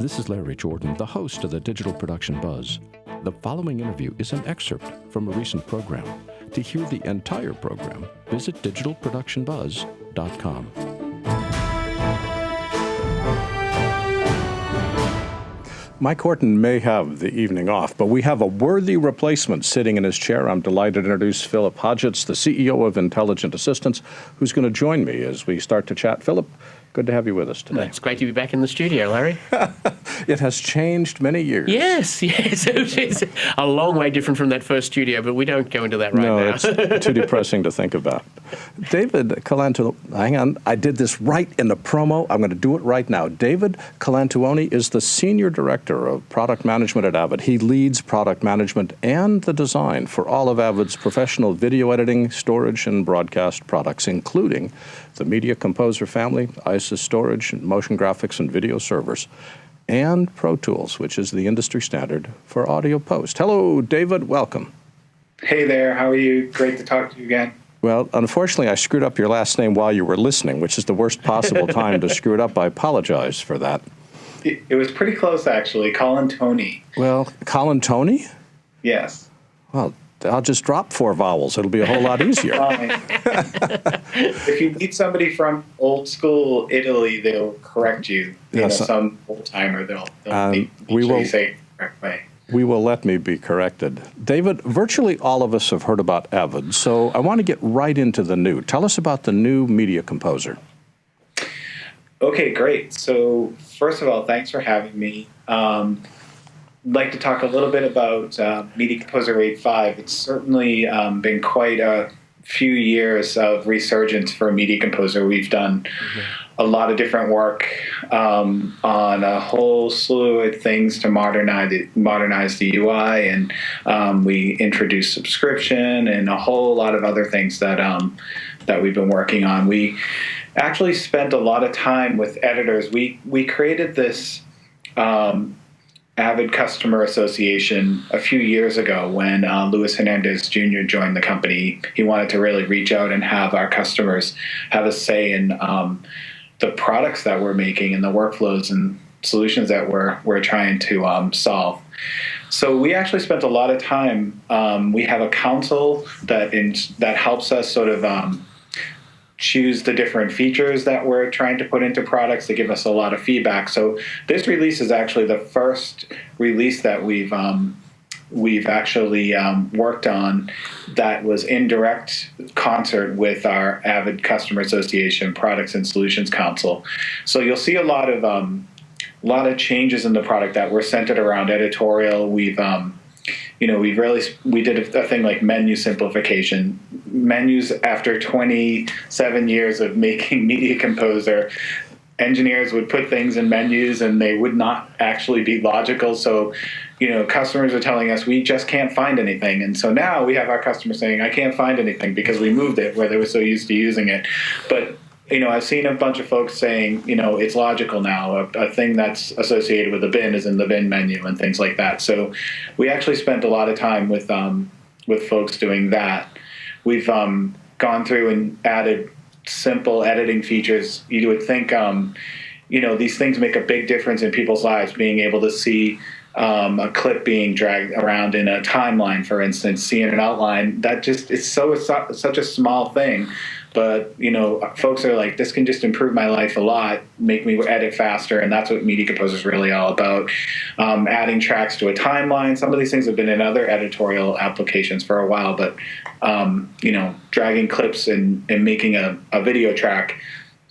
This is Larry Jordan, the host of the Digital Production Buzz. The following interview is an excerpt from a recent program. To hear the entire program, visit digitalproductionbuzz.com. Mike Horton may have the evening off, but we have a worthy replacement sitting in his chair. I'm delighted to introduce Philip Hodgetts, the CEO of Intelligent Assistants, who's going to join me as we start to chat. Philip, good to have you with us today. It's great to be back in the studio, Larry. It has changed many years. Yes. It's a long way different from that first studio, but we don't go into that right now. No, it's too depressing to think about. David Colantuoni, hang on, I did this right in the promo. I'm going to do it right now. David Colantuoni is the Senior Director of Product Management at Avid. He leads product management and the design for all of Avid's professional video editing, storage, and broadcast products, including the Media Composer family, ISIS storage, motion graphics, and video servers, and Pro Tools, which is the industry standard for audio post. Hello, David. Welcome. Hey there. How are you? Great to talk to you again. Well, unfortunately, I screwed up your last name while you were listening, which is the worst possible time to screw it up. I apologize for that. It was pretty close, actually. Colantuoni. Well, Colantuoni? Yes. Well, I'll just drop 4 vowels. It'll be a whole lot easier. If you meet somebody from old school Italy, they'll correct you. Yes. Some old timer, they'll we usually will say it the correct way. We will let me be corrected. David, virtually all of us have heard about Avid, so I want to get right into the new. Tell us about the new Media Composer. Okay, great. So first of all, thanks for having me. I'd like to talk a little bit about Media Composer 8.5. It's certainly been quite a few years of resurgence for Media Composer. We've done a lot of different work on a whole slew of things to modernize the UI, and we introduced subscription and a whole lot of other things that that we've been working on. We actually spent a lot of time with editors. We created this Avid Customer Association a few years ago when Luis Hernandez Jr. joined the company. He wanted to really reach out and have our customers have a say in the products that we're making and the workflows and solutions that we're trying to solve. So we actually spent a lot of time. We have a council that helps us sort of choose the different features that we're trying to put into products. They give us a lot of feedback. So this release is actually the first release that we've actually worked on that was in direct concert with our Avid Customer Association Products and Solutions Council. So you'll see a lot of changes in the product that were centered around editorial. We did a thing like menu simplification. Menus, after 27 years of making Media Composer, engineers would put things in menus and they would not actually be logical. So, customers are telling us we just can't find anything. And so now we have our customers saying, I can't find anything because we moved it where they were so used to using it. But I've seen a bunch of folks saying, it's logical now. A thing that's associated with a bin is in the bin menu and things like that. So we actually spent a lot of time with folks doing that. We've gone through and added simple editing features. You would think, these things make a big difference in people's lives, being able to see a clip being dragged around in a timeline, for instance, seeing an outline. It's such a small thing. But, folks are like, this can just improve my life a lot, make me edit faster, and that's what Media Composer is really all about. Adding tracks to a timeline. Some of these things have been in other editorial applications for a while, but, dragging clips and making a video track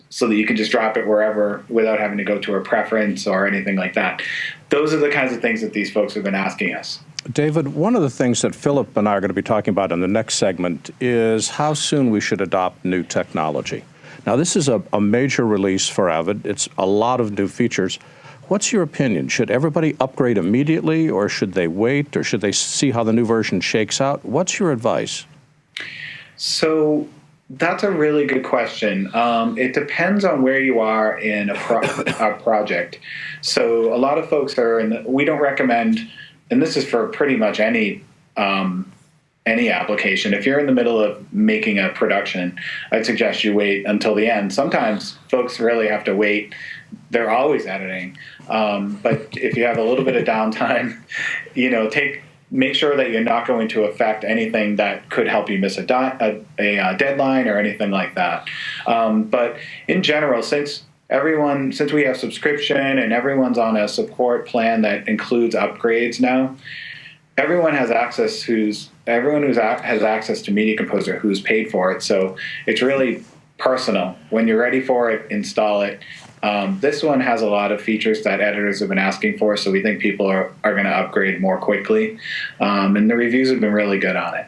so that you can just drop it wherever without having to go to a preference or anything like that. Those are the kinds of things that these folks have been asking us. David, one of the things that Philip and I are going to be talking about in the next segment is how soon we should adopt new technology. Now, this is a major release for Avid. It's a lot of new features. What's your opinion? Should everybody upgrade immediately, or should they wait, or should they see how the new version shakes out? What's your advice? So that's a really good question. It depends on where you are in a project. So a lot of folks we don't recommend, and this is for pretty much any application. If you're in the middle of making a production, I'd suggest you wait until the end. Sometimes folks really have to wait they're always editing. But if you have a little bit of downtime, make sure that you're not going to affect anything that could help you miss a deadline or anything like that. But in general, since we have subscription and everyone's on a support plan that includes upgrades now, everyone has access has access to Media Composer who's paid for it. So it's really personal. When you're ready for it, install it. This one has a lot of features that editors have been asking for, so we think people are going to upgrade more quickly. And the reviews have been really good on it.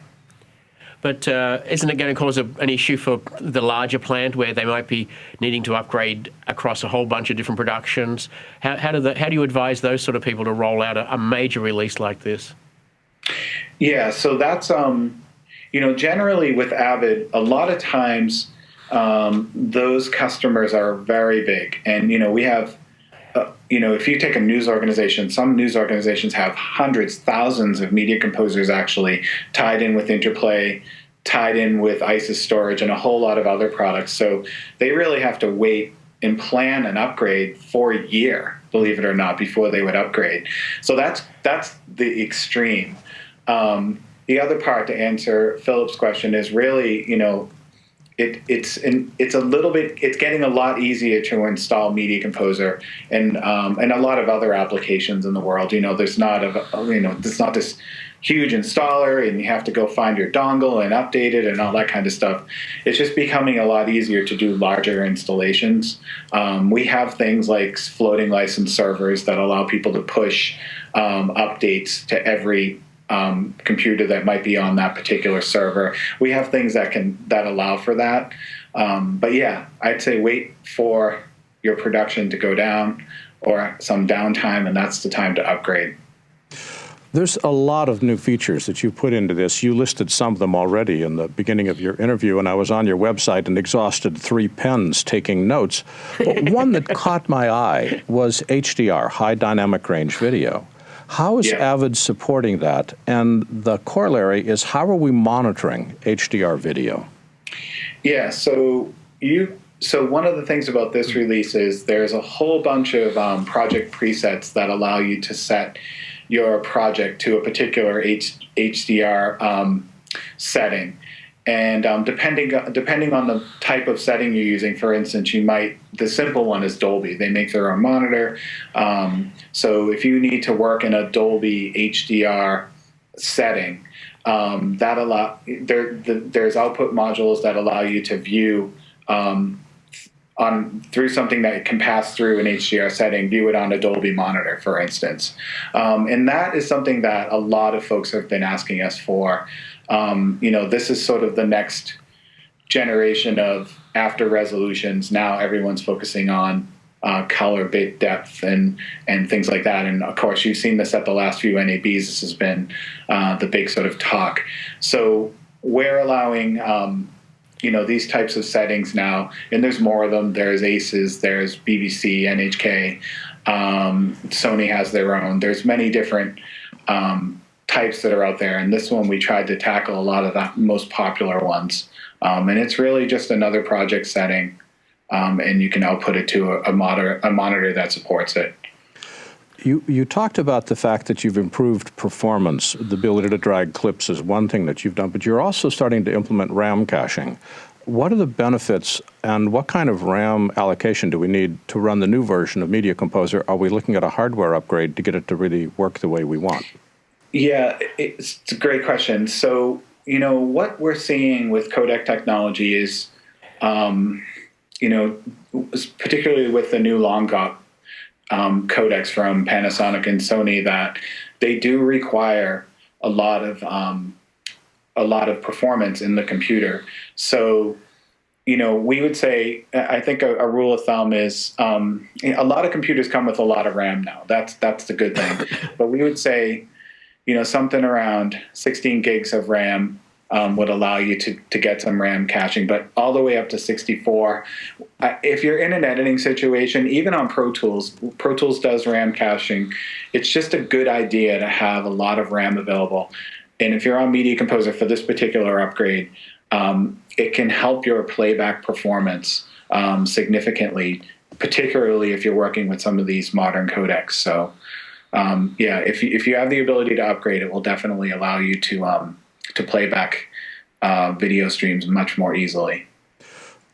But isn't it going to cause an issue for the larger plant where they might be needing to upgrade across a whole bunch of different productions? How do you advise those sort of people to roll out a major release like this? Yeah, so that's generally with Avid, a lot of times those customers are very big, and we have. If you take a news organization, some news organizations have hundreds, thousands of Media Composers actually tied in with Interplay, tied in with ISIS storage, and a whole lot of other products. So they really have to wait and plan an upgrade for a year, believe it or not, before they would upgrade. So that's the extreme. The other part, to answer Philip's question, is really, it's getting a lot easier to install Media Composer and a lot of other applications in the world. There's not this huge installer and you have to go find your dongle and update it and all that kind of stuff. It's just becoming a lot easier to do larger installations. We have things like floating license servers that allow people to push updates to every computer that might be on that particular server. We have things that allow for that. But yeah, I'd say wait for your production to go down or some downtime, and that's the time to upgrade. There's a lot of new features that you put into this. You listed some of them already in the beginning of your interview, and I was on your website and exhausted 3 pens taking notes. But one that caught my eye was HDR, high dynamic range video. How is Avid supporting that? And the corollary is, how are we monitoring HDR video? Yeah, so one of the things about this release is there's a whole bunch of project presets that allow you to set your project to a particular HDR setting. And depending on the type of setting you're using, for instance, the simple one is Dolby. They make their own monitor. So if you need to work in a Dolby HDR setting, there's output modules that allow you to view through something that can pass through an HDR setting, view it on a Dolby monitor, for instance. And that is something that a lot of folks have been asking us for. This is sort of the next generation of after resolutions. Now everyone's focusing on color, bit depth, and things like that. And of course, you've seen this at the last few NABs. This has been the big sort of talk. So we're allowing these types of settings now, and there's more of them. There's ACES, there's BBC, NHK, Sony has their own. There's many different types that are out there, and this one we tried to tackle a lot of the most popular ones. And it's really just another project setting, and you can output it to a monitor that supports it. You talked about the fact that you've improved performance. The ability to drag clips is one thing that you've done, but you're also starting to implement RAM caching. What are the benefits, and what kind of RAM allocation do we need to run the new version of Media Composer? Are we looking at a hardware upgrade to get it to really work the way we want? Yeah, it's a great question. So, what we're seeing with codec technology is, particularly with the new long GOP codecs from Panasonic and Sony, that they do require a lot of performance in the computer. So, we would say, I think a rule of thumb is a lot of computers come with a lot of RAM now. That's the good thing. But we would say, something around 16 gigs of RAM would allow you to get some RAM caching, but all the way up to 64. If you're in an editing situation, even on Pro Tools does RAM caching. It's just a good idea to have a lot of RAM available. And if you're on Media Composer for this particular upgrade, it can help your playback performance significantly particularly if you're working with some of these modern codecs. So yeah, if you have the ability to upgrade, it will definitely allow you to play back video streams much more easily.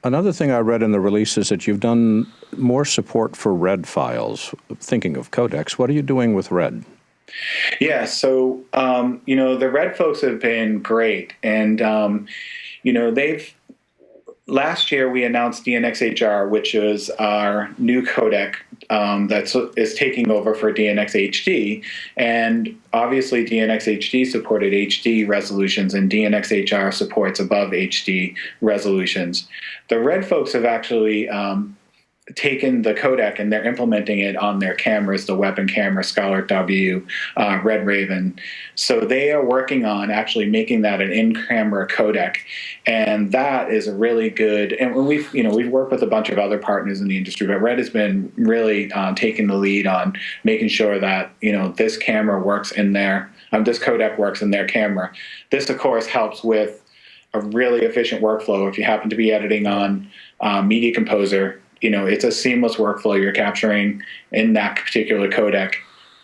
Another thing I read in the release is that you've done more support for RED files. Thinking of codecs, what are you doing with RED? Yeah, so the RED folks have been great, and last year we announced DNxHR, which is our new codec that is taking over for DNxHD, and obviously DNxHD supported HD resolutions, and DNxHR supports above HD resolutions. The RED folks have actually taken the codec and they're implementing it on their cameras, the weapon camera, Scholar W, Red Raven. So they are working on actually making that an in-camera codec, and that is a really good. And we've worked with a bunch of other partners in the industry, but Red has been really taking the lead on making sure that this camera works in their this codec works in their camera. This, of course, helps with a really efficient workflow. If you happen to be editing on Media Composer, it's a seamless workflow. You're capturing in that particular codec,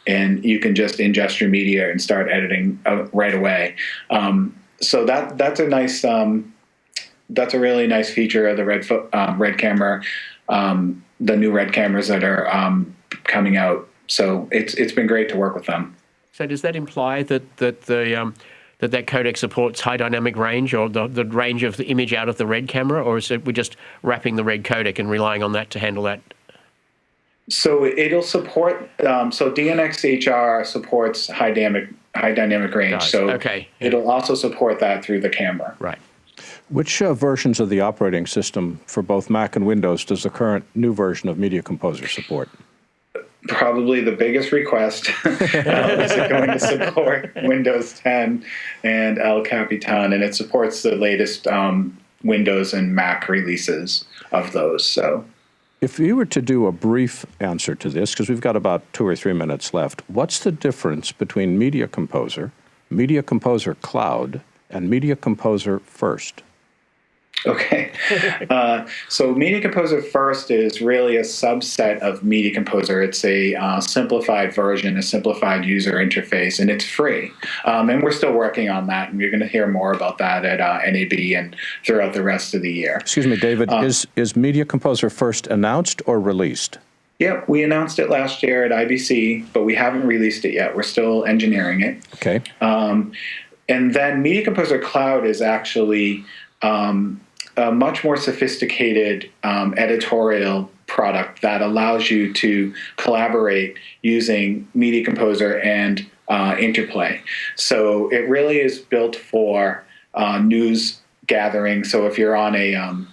and you can just ingest your media and start editing right away. So that's a nice, that's a really nice feature of the Red camera, the new Red cameras that are coming out. So it's been great to work with them. So does that imply that that codec supports high dynamic range, or the range of the image out of the Red camera, or is it we're just wrapping the Red codec and relying on that to handle that? So it'll support. So DNxHR supports high dynamic range. So okay. It'll also support that through the camera. Right. Which versions of the operating system for both Mac and Windows does the current new version of Media Composer support? Probably the biggest request is it going to support Windows 10 and El Capitan, and it supports the latest Windows and Mac releases of those. So, if you were to do a brief answer to this, because we've got about 2 or 3 minutes left, what's the difference between Media Composer Cloud, and Media Composer First? Okay. So Media Composer First is really a subset of Media Composer. It's a simplified version, a simplified user interface, and it's free. And we're still working on that, and you're going to hear more about that at NAB and throughout the rest of the year. Excuse me, David, is Media Composer First announced or released? Yeah, we announced it last year at IBC, but we haven't released it yet. We're still engineering it. Okay. And then Media Composer Cloud is actually a much more sophisticated editorial product that allows you to collaborate using Media Composer and Interplay. So it really is built for news gathering. So if you're on a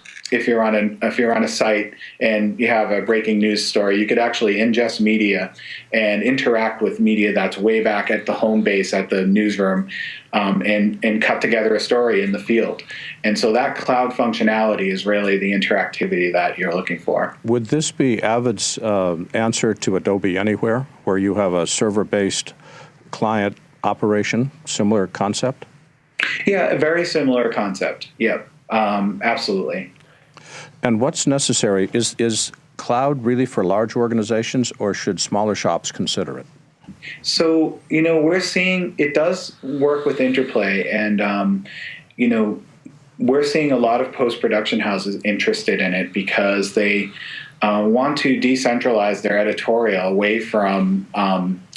site and you have a breaking news story, you could actually ingest media and interact with media that's way back at the home base at the newsroom, and cut together a story in the field. And so that cloud functionality is really the interactivity that you're looking for. Would this be Avid's answer to Adobe Anywhere, where you have a server-based client operation, similar concept? Yeah, a very similar concept. Yep, absolutely. And what's necessary? Is cloud really for large organizations, or should smaller shops consider it? So, we're seeing it does work with Interplay, and, we're seeing a lot of post-production houses interested in it because they want to decentralize their editorial away from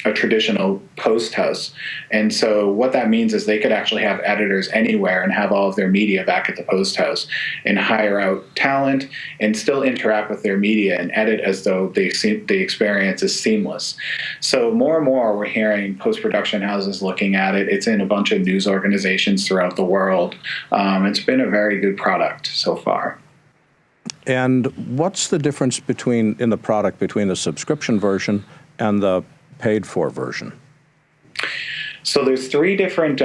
a traditional post house. And so what that means is they could actually have editors anywhere and have all of their media back at the post house and hire out talent and still interact with their media and edit as though the experience is seamless. So more and more we're hearing post-production houses looking at it. It's in a bunch of news organizations throughout the world. It's been a very good product so far. And what's the difference between the subscription version and the paid-for version? So there's three different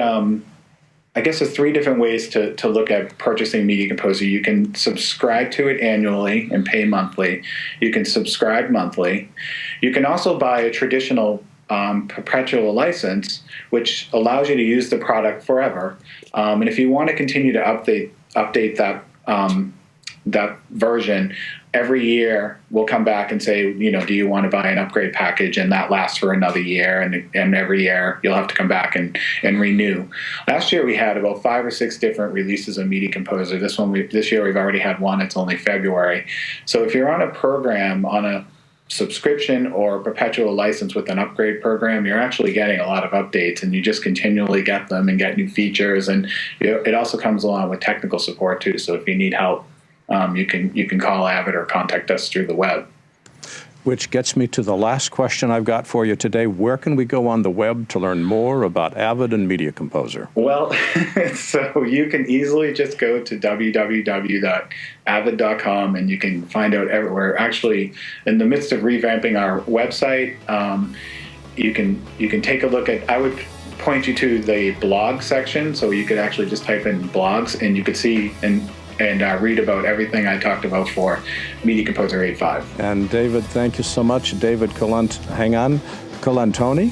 ways to look at purchasing Media Composer. You can subscribe to it annually and pay monthly. You can subscribe monthly. You can also buy a traditional perpetual license, which allows you to use the product forever. And if you want to continue to update that version every year we'll come back and say, do you want to buy an upgrade package? And that lasts for another year. And every year you'll have to come back and renew. Last year we had about 5 or 6 different releases of Media Composer. This year we've already had one. It's only February. So if you're on a program, on a subscription or perpetual license with an upgrade program, you're actually getting a lot of updates, and you just continually get them and get new features. And it also comes along with technical support too. So if you need help, you can call Avid or contact us through the web. Which gets me to the last question I've got for you today. Where can we go on the web to learn more about Avid and Media Composer? Well, so you can easily just go to www.avid.com and you can find out everywhere. We're actually in the midst of revamping our website. You can take a look at, I would point you to the blog section, so you could actually just type in blogs and you could see and read about everything I talked about for Media Composer 8.5. And David, thank you so much. David Colantuoni?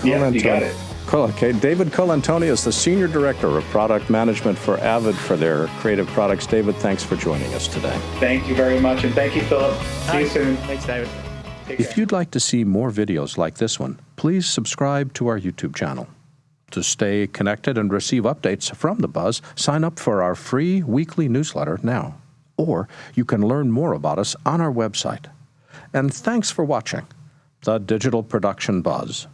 Yeah, you got it. Okay, David Colantuoni is the Senior Director of Product Management for Avid for their creative products. David, thanks for joining us today. Thank you very much, and thank you, Philip. See you soon. Thanks, David. Take care. If you'd like to see more videos like this one, please subscribe to our YouTube channel. To stay connected and receive updates from The Buzz, sign up for our free weekly newsletter now. Or you can learn more about us on our website. And thanks for watching The Digital Production Buzz.